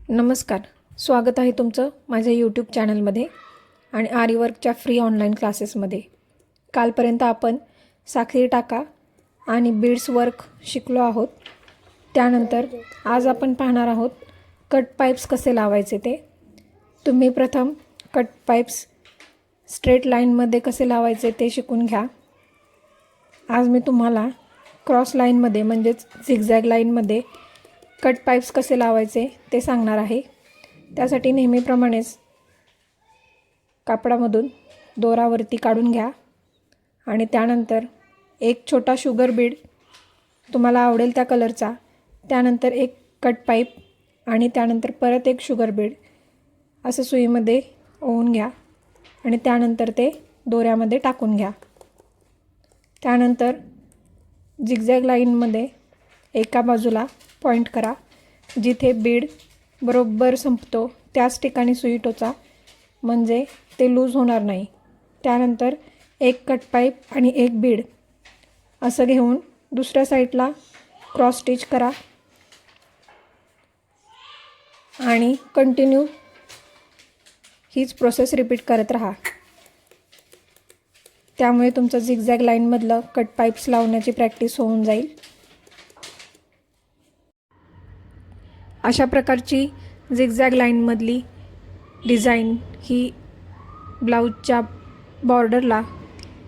नमस्कार, स्वागत आहे तुमचं माझ्या यूट्यूब चॅनलमध्ये आणि आरीवर्कच्या फ्री ऑनलाईन क्लासेसमध्ये। कालपर्यंत आपण साखळी टाका आणि बीड्स वर्क शिकलो आहोत। त्यानंतर आज आपण पाहणार आहोत कट पाईप्स कसे लावायचे ते। तुम्ही प्रथम कट पाईप्स स्ट्रेट लाईनमध्ये कसे लावायचे ते शिकून घ्या। आज मी तुम्हाला क्रॉस लाईनमध्ये म्हणजेच झिगझॅग लाईनमध्ये कट पाईप्स कसे लावायचे ते सांगणार आहे। त्यासाठी नेहमीप्रमाणेच कापडामधून दोरावरती काढून घ्या आणि त्यानंतर एक छोटा शुगर बीड तुम्हाला आवडेल त्या कलरचा, त्यानंतर एक कट पाईप आणि त्यानंतर परत एक शुगर बीड असं सुईमध्ये ओवून घ्या आणि त्यानंतर ते दोऱ्यामध्ये टाकून घ्या। त्यानंतर झिगझॅग लाईनमध्ये एका बाजूला पॉइंट करा, जिथे बीड बरोबर संपतो त्याच ठिकाणी सुई टोचा, म्हणजे ते लूज होणार नाही। त्यानंतर एक कट पाईप आणि एक बीड असं घेऊन दुसऱ्या साईडला क्रॉस स्टिच करा आणि कंटिन्यू हीच प्रोसेस रिपीट करत राहा। त्यामुळे तुमचं झिगझॅग लाईनमधलं कट पाईप्स लावण्याची प्रॅक्टिस होऊन जाईल। अशा प्रकारची झिगझॅग लाईनमधली डिझाईन ही ब्लाऊजच्या बॉर्डरला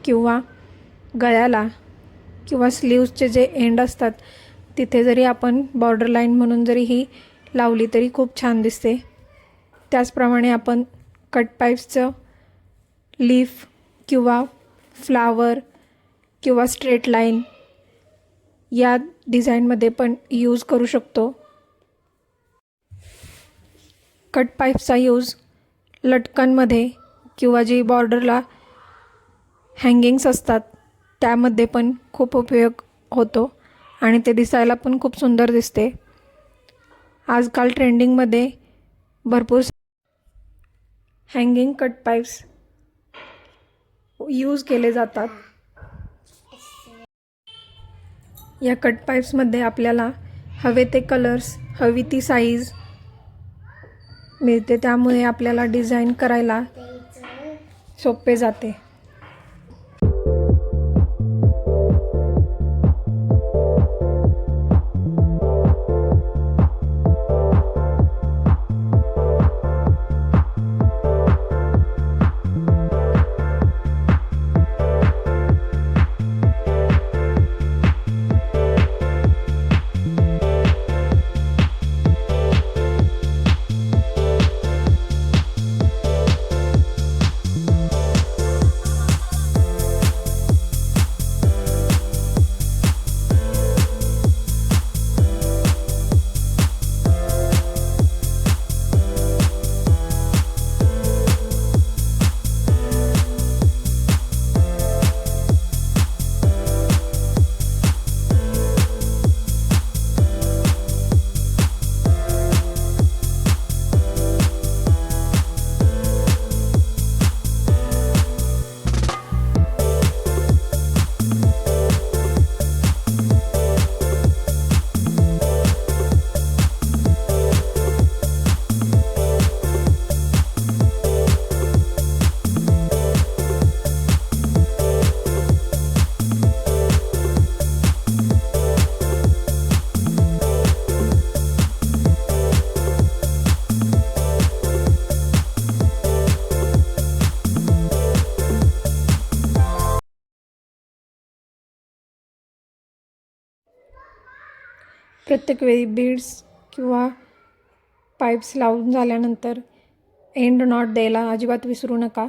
किंवा गळ्याला किंवा स्लीव्सचे जे एंड असतात तिथे जरी आपण बॉर्डर लाईन म्हणून जरी ही लावली तरी खूप छान दिसते। त्याचप्रमाणे आपण कट पाईप्सचं लीफ किंवा फ्लावर किंवा स्ट्रेट लाईन या डिझाईनमध्ये पण यूज करू शकतो। कट पाईप्सचा यूज लटकनमध्ये किंवा जी बॉर्डरला हँगिंग्स असतात त्यामध्ये पण खूप उपयोग होतो आणि ते दिसायला पण खूप सुंदर दिसते। आजकाल ट्रेंडिंगमध्ये भरपूर हँगिंग कट पाईप्स यूज केले जातात। या कट पाईप्समध्ये आपल्याला हवे ते कलर्स, हवी ती साईज मिळते, त्यामुळे आपल्याला डिझाईन करायला सोपे जाते। प्रत्येक वेळी बीड्स किंवा पाईप्स लावून झाल्यानंतर एंड नॉट द्यायला अजिबात विसरू नका।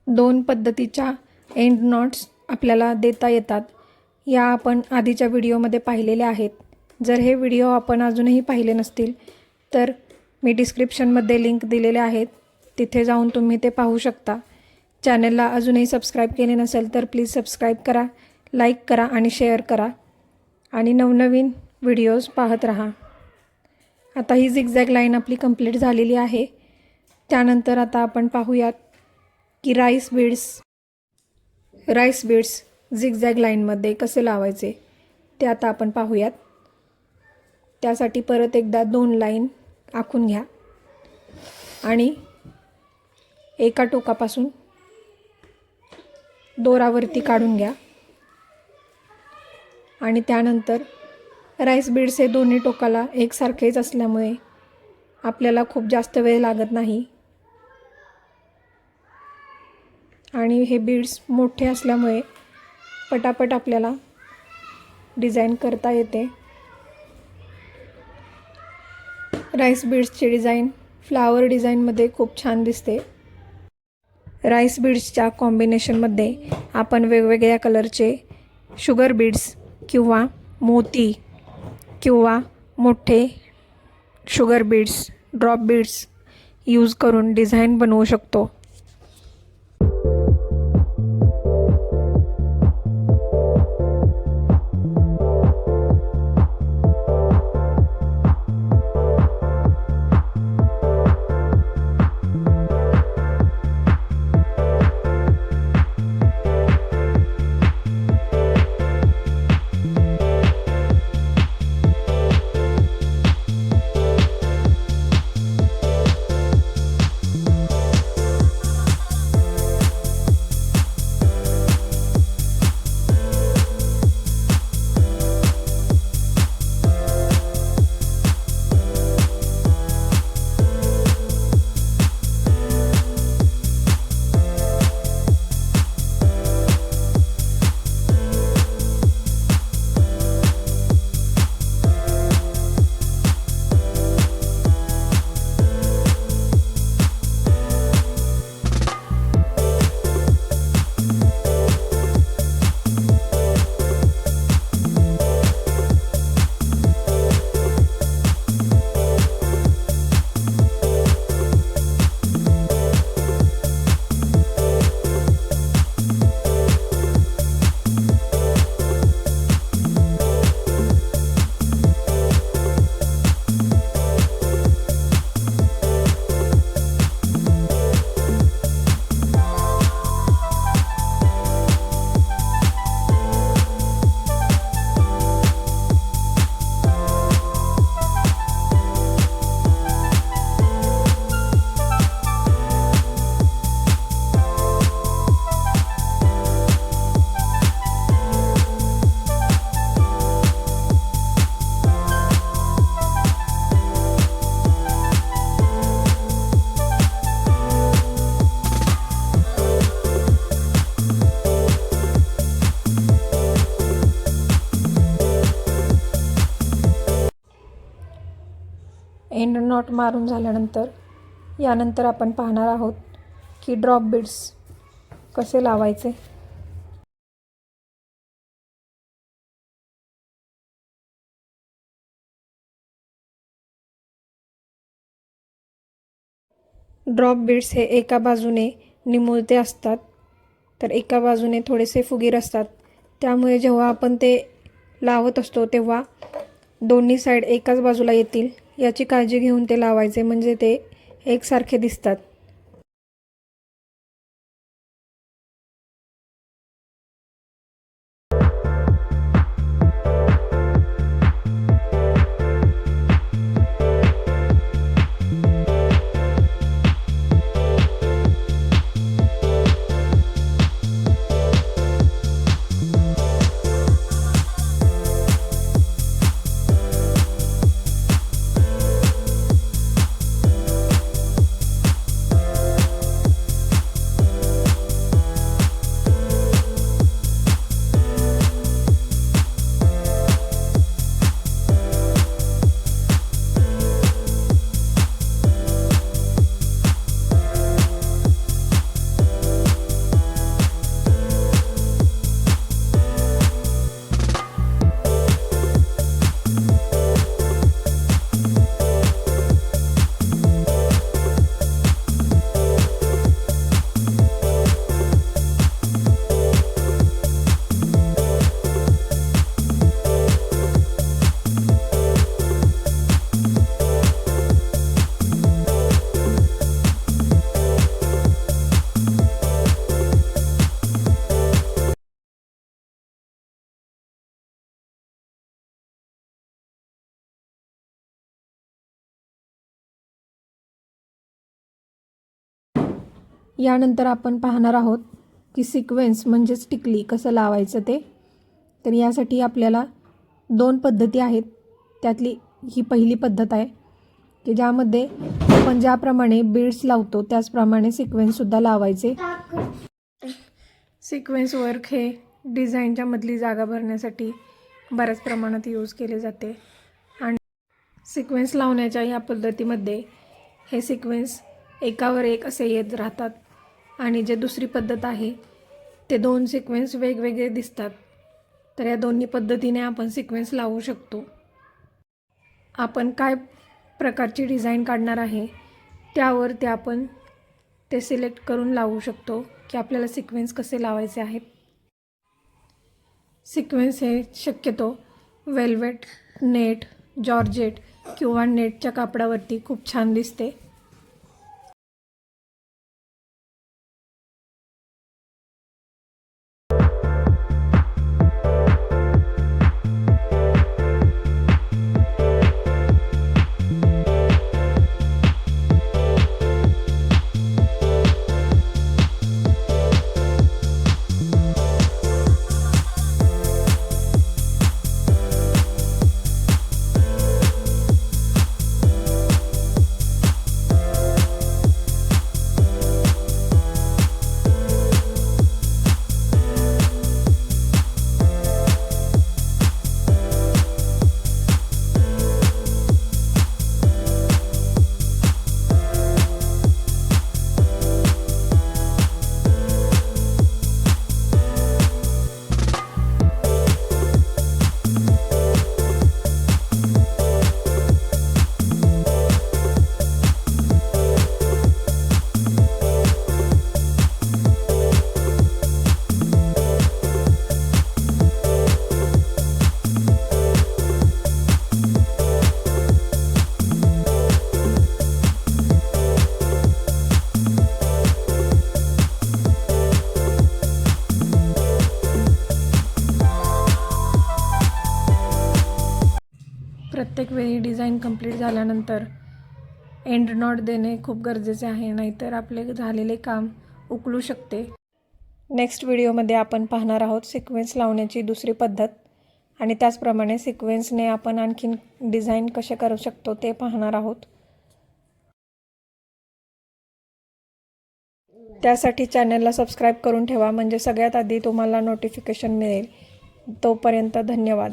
दोन पद्धतीच्या एंड नॉट्स आपल्याला देता येतात, या आपण आधीच्या व्हिडिओमध्ये पाहिलेल्या आहेत। जर हे व्हिडिओ आपण अजूनही पाहिले नसतील तर मी डिस्क्रिप्शनमध्ये लिंक दिलेले आहेत, तिथे जाऊन तुम्ही ते पाहू शकता। चॅनलला अजूनही सबस्क्राईब केले नसेल तर प्लीज सबस्क्राईब करा, लाईक करा आणि शेअर करा आणि नवनवीन व्हिडिओज पाहत राहा। आता ही झिगझॅग लाईन आपली कंप्लीट झालेली आहे। त्यानंतर आता आपण पाहूयात की राईस बीड्स झिगझॅग लाईनमध्ये कसे लावायचे। ते आता आपण पाहूयात. त्यासाठी परत एकदा 2 लाईन आखून घ्या आणि एका टोकापासून दोरावरती काढून घ्या. आणि त्यानंतर राईस बीड्स हे दोन्ही टोकाला एकसारखेच असल्यामुळे आपल्याला खूप जास्त वेळ लागत नाही आणि हे बीड्स मोठे असल्यामुळे पटापट आपल्याला डिझाईन करता येते. राईस बीड्सची डिझाईन फ्लावर डिझाईनमध्ये खूप छान दिसते. राईस बीड्सच्या कॉम्बिनेशनमध्ये आपण वेगवेगळ्या कलरचे शुगर बीड्स किंवा मोती किंवा मोठे sugar beads, drop beads use करून डिझाईन बनवू शकतो. एंड नॉट मारून झाल्यानंतर यानंतर आपण पाहणार आहोत की ड्रॉप बीड्स कसे लावायचे. ड्रॉप बीड्स हे एका बाजूने निमुळते असतात तर एका बाजूने थोडेसे फुगीर असतात. त्यामुळे जेव्हा आपण ते लावत असतो तेव्हा दोन्ही साईड एकाच बाजूला येतील याची काळजी घेऊन ते लावायचे, म्हणजे ते एकसारखे दिसतात. यानंतर आपण पाहणार आहोत की सिक्वेन्स म्हणजेच टिकली कसं लावायचं ते. तर यासाठी आपल्याला 2 पद्धती आहेत. त्यातली ही पहिली पद्धत आहे की ज्यामध्ये आपण ज्याप्रमाणे बीड्स लावतो त्याचप्रमाणे सिक्वेन्ससुद्धा लावायचे. सिक्वेन्स वर्क हे डिझाईनच्या मधली जागा भरण्यासाठी बऱ्याच प्रमाणात यूज केले जाते आणि सिक्वेन्स लावण्याच्या या पद्धतीमध्ये हे सिक्वेन्स एकावर एक असे येत राहतात आणि जे दुसरी पद्धत आहे ते 2 सिक्वेन्स वेगवेगळे दिसतात. तर या दोन्ही पद्धतीने आपण सिक्वेन्स लावू शकतो. आपण काय प्रकारची डिझाईन काढणार आहे त्यावर ते आपण ते सिलेक्ट करून लावू शकतो की आपल्याला सिक्वेन्स कसे लावायचे आहेत. सिक्वेन्स हे शक्यतो वेल्वेट, नेट, जॉर्जेट किंवा नेटच्या कापडावरती खूप छान दिसते. प्रत्येक वेळी डिझाईन कंप्लीट झाल्यानंतर एंड नॉट देणे खूप गरजेचे आहे, नाहीतर आपले झालेले काम उकलू शकते. नेक्स्ट व्हिडिओमध्ये आपण पाहणार आहोत सिक्वेन्स लावण्याची दुसरी पद्धत आणि त्याचप्रमाणे सिक्वेन्सने आपण आणखीन डिझाईन कसे करू शकतो ते पाहणार आहोत. त्यासाठी चॅनलला सबस्क्राईब करून ठेवा म्हणजे सगळ्यात आधी तुम्हाला नोटिफिकेशन मिळेल. तोपर्यंत धन्यवाद.